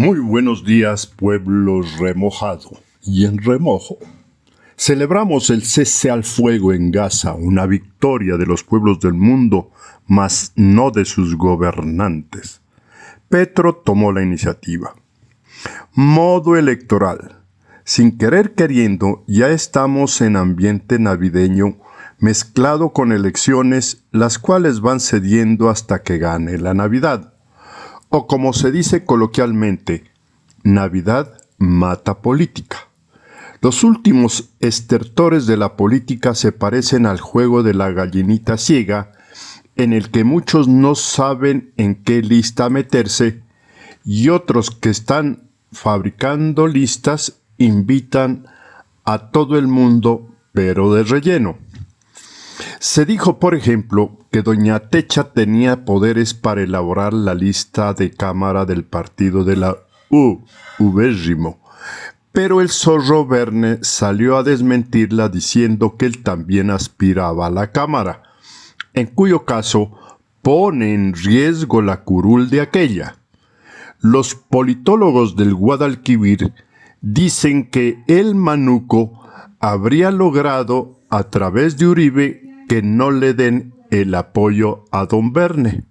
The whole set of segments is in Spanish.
Muy buenos días, pueblo remojado y en remojo. Celebramos el cese al fuego en Gaza, una victoria de los pueblos del mundo, mas no de sus gobernantes. Petro tomó la iniciativa. Modo electoral. Sin querer queriendo, ya estamos en ambiente navideño mezclado con elecciones, las cuales van cediendo hasta que gane la Navidad. O como se dice coloquialmente, Navidad mata política. Los últimos estertores de la política se parecen al juego de la gallinita ciega, en el que muchos no saben en qué lista meterse, y otros que están fabricando listas invitan a todo el mundo, pero de relleno. Se dijo, por ejemplo, que doña Techa tenía poderes para elaborar la lista de cámara del partido de la Ubérrimo, pero el zorro Verne salió a desmentirla diciendo que él también aspiraba a la cámara, en cuyo caso pone en riesgo la curul de aquella. Los politólogos del Guadalquivir dicen que el manuco habría logrado a través de Uribe que no le den el apoyo a don Verne.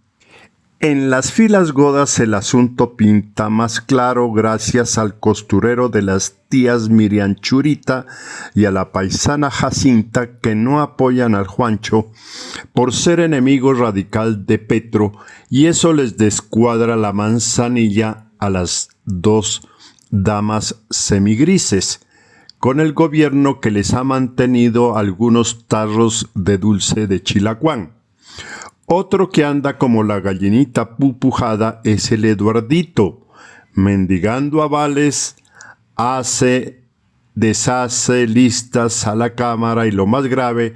En las filas godas el asunto pinta más claro gracias al costurero de las tías Miriam Churita y a la paisana Jacinta que no apoyan al Juancho por ser enemigo radical de Petro, y eso les descuadra la manzanilla a las dos damas semigrises, con el gobierno que les ha mantenido algunos tarros de dulce de Chilacuán. Otro que anda como la gallinita pupujada es el Eduardito, mendigando avales, deshace listas a la Cámara, y lo más grave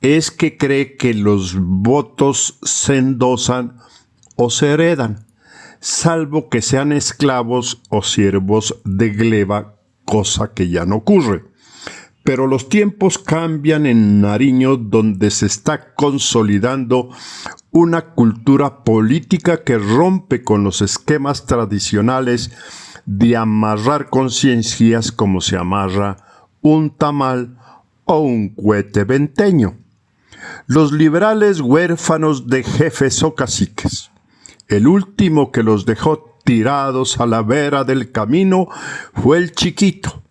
es que cree que los votos se endosan o se heredan, salvo que sean esclavos o siervos de gleba, cosa que ya no ocurre. Pero los tiempos cambian en Nariño, donde se está consolidando una cultura política que rompe con los esquemas tradicionales de amarrar conciencias como se amarra un tamal o un cohete venteño. Los liberales huérfanos de jefes o caciques. El último que los dejó tirados a la vera del camino fue el Chiquito,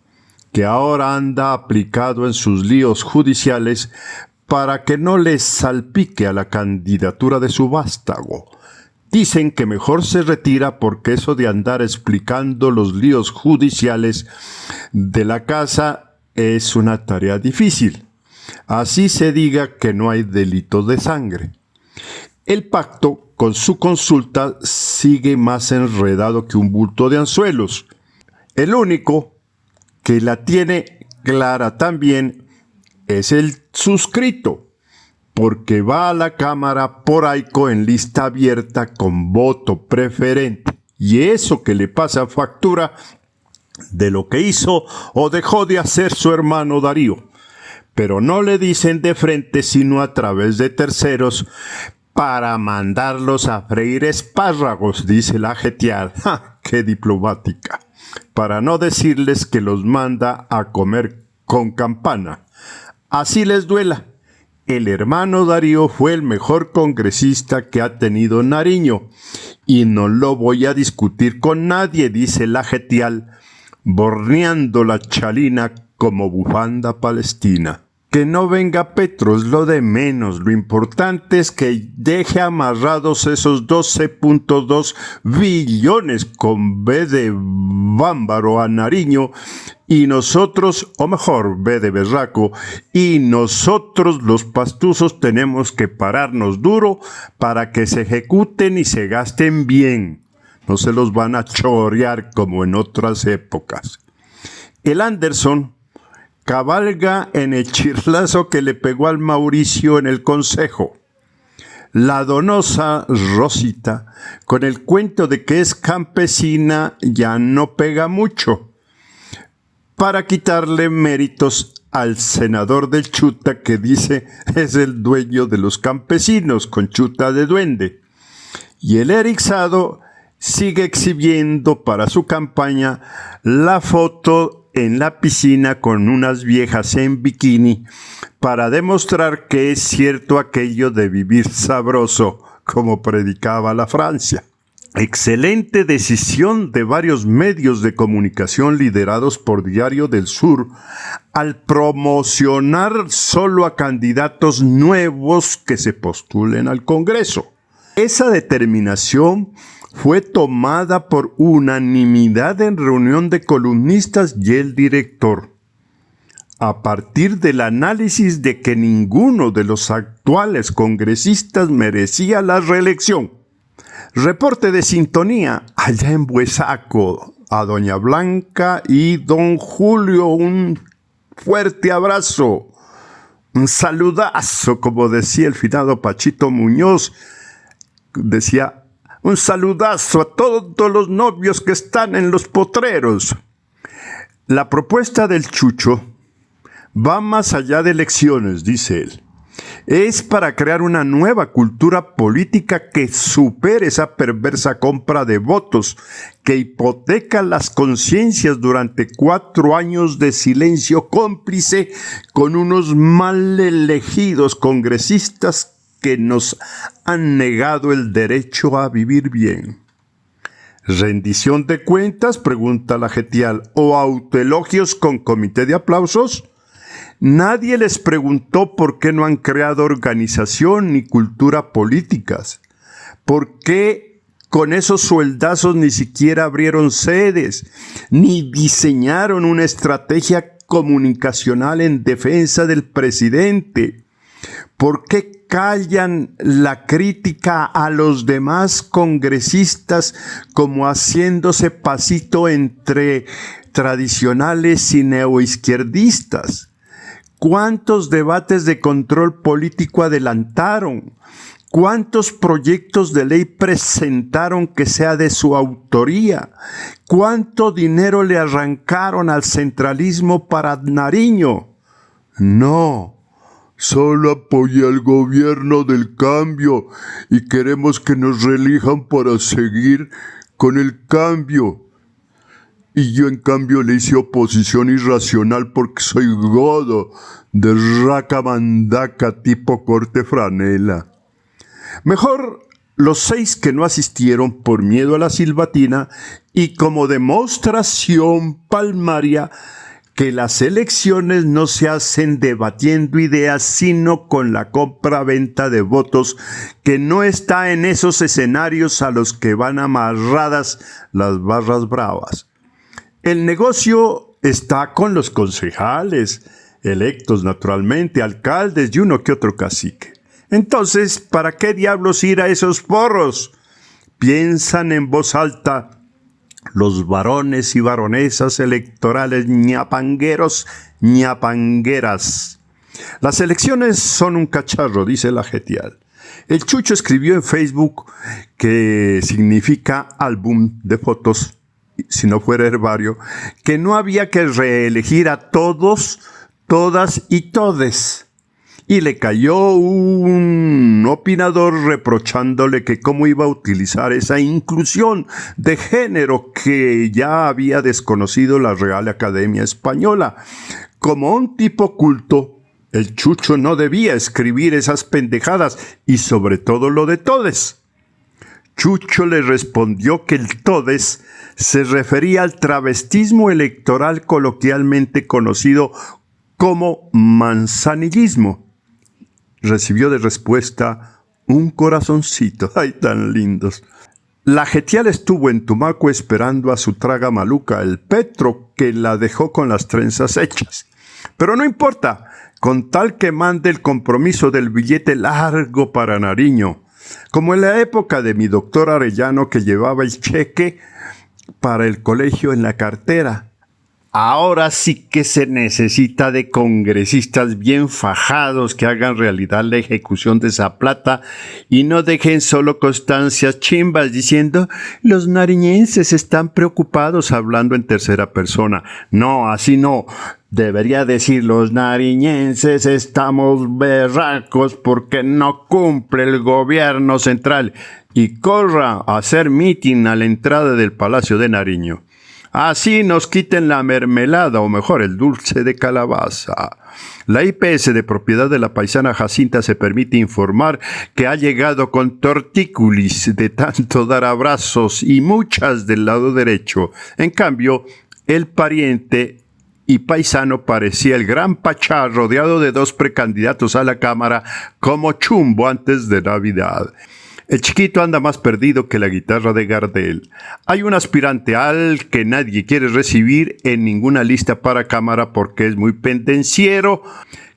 que ahora anda aplicado en sus líos judiciales para que no les salpique a la candidatura de su vástago. Dicen que mejor se retira porque eso de andar explicando los líos judiciales de la casa es una tarea difícil. Así se diga que no hay delito de sangre. El pacto con su consulta sigue más enredado que un bulto de anzuelos. El único que la tiene clara también es el suscrito, porque va a la Cámara por AICO en lista abierta con voto preferente, y eso que le pasa factura de lo que hizo o dejó de hacer su hermano Darío. Pero no le dicen de frente sino a través de terceros, para mandarlos a freír espárragos, dice la jetial. ¡Ja! ¡Qué diplomática! Para no decirles que los manda a comer con campana. Así les duela. El hermano Darío fue el mejor congresista que ha tenido Nariño, y no lo voy a discutir con nadie, dice la jetial, borneando la chalina como bufanda palestina. Que no venga Petro es lo de menos, lo importante es que deje amarrados esos 12.2 billones con B de bámbaro a Nariño, y nosotros, o mejor, B de berraco, y nosotros los pastuzos tenemos que pararnos duro para que se ejecuten y se gasten bien. No se los van a chorear como en otras épocas. El Anderson cabalga en el chirlazo que le pegó al Mauricio en el Consejo. La donosa Rosita, con el cuento de que es campesina, ya no pega mucho, para quitarle méritos al senador del Chuta, que dice es el dueño de los campesinos, con chuta de duende. Y el Erixado sigue exhibiendo para su campaña la foto en la piscina con unas viejas en bikini para demostrar que es cierto aquello de vivir sabroso, como predicaba la Francia. Excelente decisión de varios medios de comunicación liderados por Diario del Sur al promocionar solo a candidatos nuevos que se postulen al Congreso. Esa determinación fue tomada por unanimidad en reunión de columnistas y el director, a partir del análisis de que ninguno de los actuales congresistas merecía la reelección. Reporte de sintonía allá en Buesaco. A doña Blanca y don Julio un fuerte abrazo, un saludazo, como decía el finado Pachito Muñoz, decía un saludazo a todos los novios que están en los potreros. La propuesta del Chucho va más allá de elecciones, dice él. Es para crear una nueva cultura política que supere esa perversa compra de votos que hipoteca las conciencias durante 4 años de silencio cómplice con unos mal elegidos congresistas que nos han negado el derecho a vivir bien. ¿Rendición de cuentas?, pregunta la Getial, ¿o autoelogios con comité de aplausos? Nadie les preguntó por qué no han creado organización ni cultura políticas. ¿Por qué con esos sueldazos ni siquiera abrieron sedes, ni diseñaron una estrategia comunicacional en defensa del presidente? ¿Por qué callan la crítica a los demás congresistas como haciéndose pasito entre tradicionales y neoizquierdistas? ¿Cuántos debates de control político adelantaron? ¿Cuántos proyectos de ley presentaron que sea de su autoría? ¿Cuánto dinero le arrancaron al centralismo para Nariño? No, solo apoyé al gobierno del cambio y queremos que nos reelijan para seguir con el cambio. Y yo en cambio le hice oposición irracional porque soy godo de raca mandaca tipo corte franela. Mejor los 6 que no asistieron por miedo a la silbatina y como demostración palmaria que las elecciones no se hacen debatiendo ideas sino con la compra-venta de votos, que no está en esos escenarios a los que van amarradas las barras bravas. El negocio está con los concejales, electos naturalmente, alcaldes y uno que otro cacique. Entonces, ¿para qué diablos ir a esos porros? Piensan en voz alta los varones y varonesas electorales ñapangueros, ñapangueras. Las elecciones son un cacharro, dice la Getial. El Chucho escribió en Facebook, que significa álbum de fotos, si no fuera herbario, que no había que reelegir a todos, todas y todes. Y le cayó un opinador reprochándole que cómo iba a utilizar esa inclusión de género que ya había desconocido la Real Academia Española. Como un tipo culto, el Chucho no debía escribir esas pendejadas y sobre todo lo de todes. Chucho le respondió que el todes se refería al travestismo electoral coloquialmente conocido como manzanillismo. Recibió de respuesta un corazoncito. ¡Ay, tan lindos! La Getial estuvo en Tumaco esperando a su traga maluca, el Petro, que la dejó con las trenzas hechas. Pero no importa, con tal que mande el compromiso del billete largo para Nariño, como en la época de mi doctor Arellano, que llevaba el cheque para el colegio en la cartera. Ahora sí que se necesita de congresistas bien fajados que hagan realidad la ejecución de esa plata y no dejen solo constancias chimbas diciendo los nariñenses están preocupados, hablando en tercera persona. No, así no. Debería decir los nariñenses estamos berracos porque no cumple el gobierno central. y corra a hacer mitin a la entrada del Palacio de Nariño. Así nos quiten la mermelada, o mejor, el dulce de calabaza. La IPS de propiedad de la paisana Jacinta se permite informar que ha llegado con tortícolis de tanto dar abrazos y muchas del lado derecho. En cambio, el pariente y paisano parecía el gran Pachá rodeado de 2 precandidatos a la Cámara como chumbo antes de Navidad. El chiquito anda más perdido que la guitarra de Gardel. Hay un aspirante al que nadie quiere recibir en ninguna lista para Cámara porque es muy pendenciero,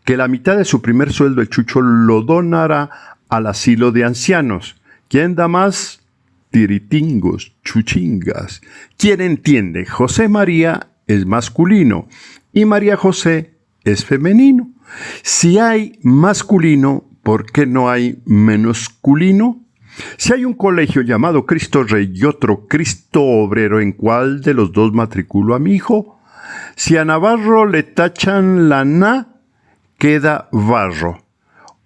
que la mitad de su primer sueldo el Chucho lo donará al asilo de ancianos. ¿Quién da más? Tiritingos, chuchingas. ¿Quién entiende? José María es masculino y María José es femenino. Si hay masculino, ¿por qué no hay menosculino? Si hay un colegio llamado Cristo Rey y otro Cristo Obrero, ¿en cuál de los dos matriculo a mi hijo? Si a Navarro le tachan la na, queda barro.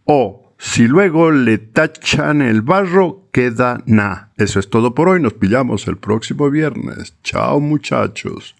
O si luego le tachan el barro, queda na. Eso es todo por hoy. Nos pillamos el próximo viernes. Chao, muchachos.